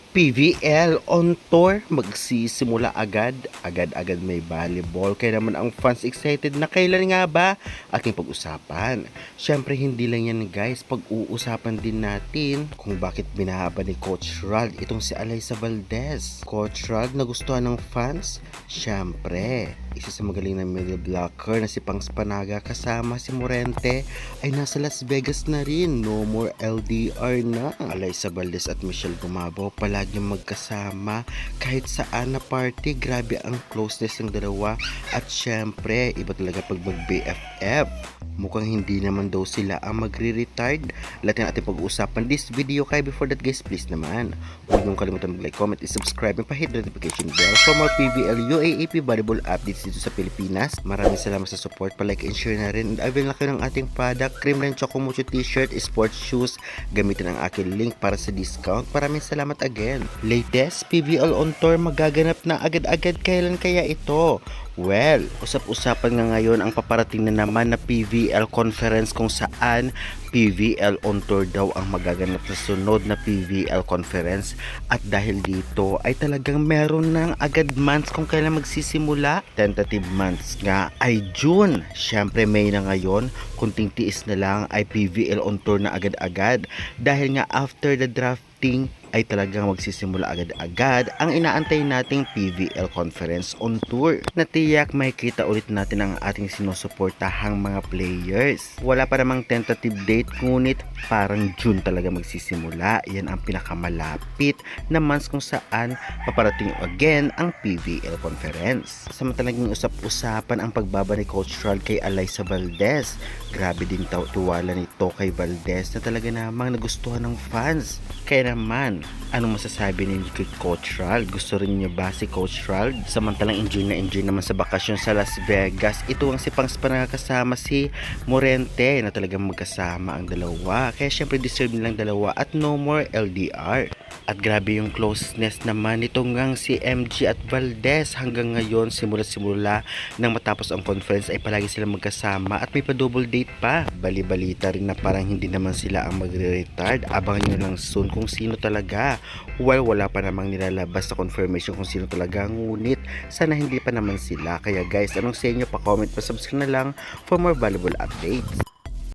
PVL on tour, magsisimula agad-agad may volleyball. Kaya naman ang fans excited na kailan nga ba ating pag-usapan. Syempre hindi lang yan guys, pag-uusapan din natin kung bakit binahaba ni Coach Rald itong si Alyssa Valdez. Coach Rald na gustuhan ng fans? Syempre, isa sa magaling na middle blocker na si Pangs Panaga kasama si Morente ay nasa Las Vegas na rin. No more LDR na. Alyssa Valdez at Michelle Gumabaw palaging magkasama kahit saan na party. Grabe ang closeness ng dalawa at syempre iba talaga pag mag BFF. Mukhang hindi naman daw sila ang magre-retired. Lahat ng ating pag-uusapan this video. Kaya before that guys, please naman huwag niyong kalimutan mag-like, comment, and subscribe and pa-hit notification bell for more PVL UAAP volleyball updates dito sa Pilipinas. Maraming salamat sa support, pa-like and share na rin. And avail na kayo ng ating product, Cream Ren Choco Mucho t-shirt, sports shoes. Gamitin ang aking link para sa discount. Maraming salamat again. Latest PVL on tour magaganap na agad-agad. Kailan kaya ito? Well, usap-usapan nga ngayon ang paparating na naman na PVL conference kung saan PVL on tour daw ang magaganap sa sunod na PVL conference at dahil dito ay talagang meron ng agad months kung kailan magsisimula. Tentative months nga ay June. Syempre May na ngayon, kunting tiis na lang ay PVL on tour na agad-agad dahil nga after the drafting ay talagang magsisimula agad-agad ang inaantay nating PVL Conference on Tour. Natiyak may kita ulit natin ang ating sinusuportahang mga players. Wala pa namang tentative date ngunit parang June talaga magsisimula. Yan ang pinakamalapit na months kung saan paparating again ang PVL Conference. Samantalang usap-usapan ang pagbaba ni Coach Rald kay Alyssa Valdez. Grabe din tuwala nito kay Valdez na talaga namang nagustuhan ng fans. Kaya naman, anong masasabi ninyo kay Coach Rald? Gusto rin niyo ba si Coach Rald? Samantalang enjoy naman sa bakasyon sa Las Vegas. Ito ang si Pangs Panaga kasama si Morente na talagang magkasama ang dalawa. Kaya syempre deserve nilang dalawa at no more LDR. At grabe yung closeness naman nitong ngang si MG at Valdez. Hanggang ngayon, simula-simula nang matapos ang conference ay palagi silang magkasama at may pa-double date pa. Bali-balita rin na parang hindi naman sila ang magre-retard. Abangan nyo lang soon kung sino talaga. Well, wala pa namang nilalabas sa confirmation kung sino talaga. Ngunit, sana hindi pa naman sila. Kaya guys, anong sa inyo? Pa-comment, pa-subscribe na lang for more valuable updates.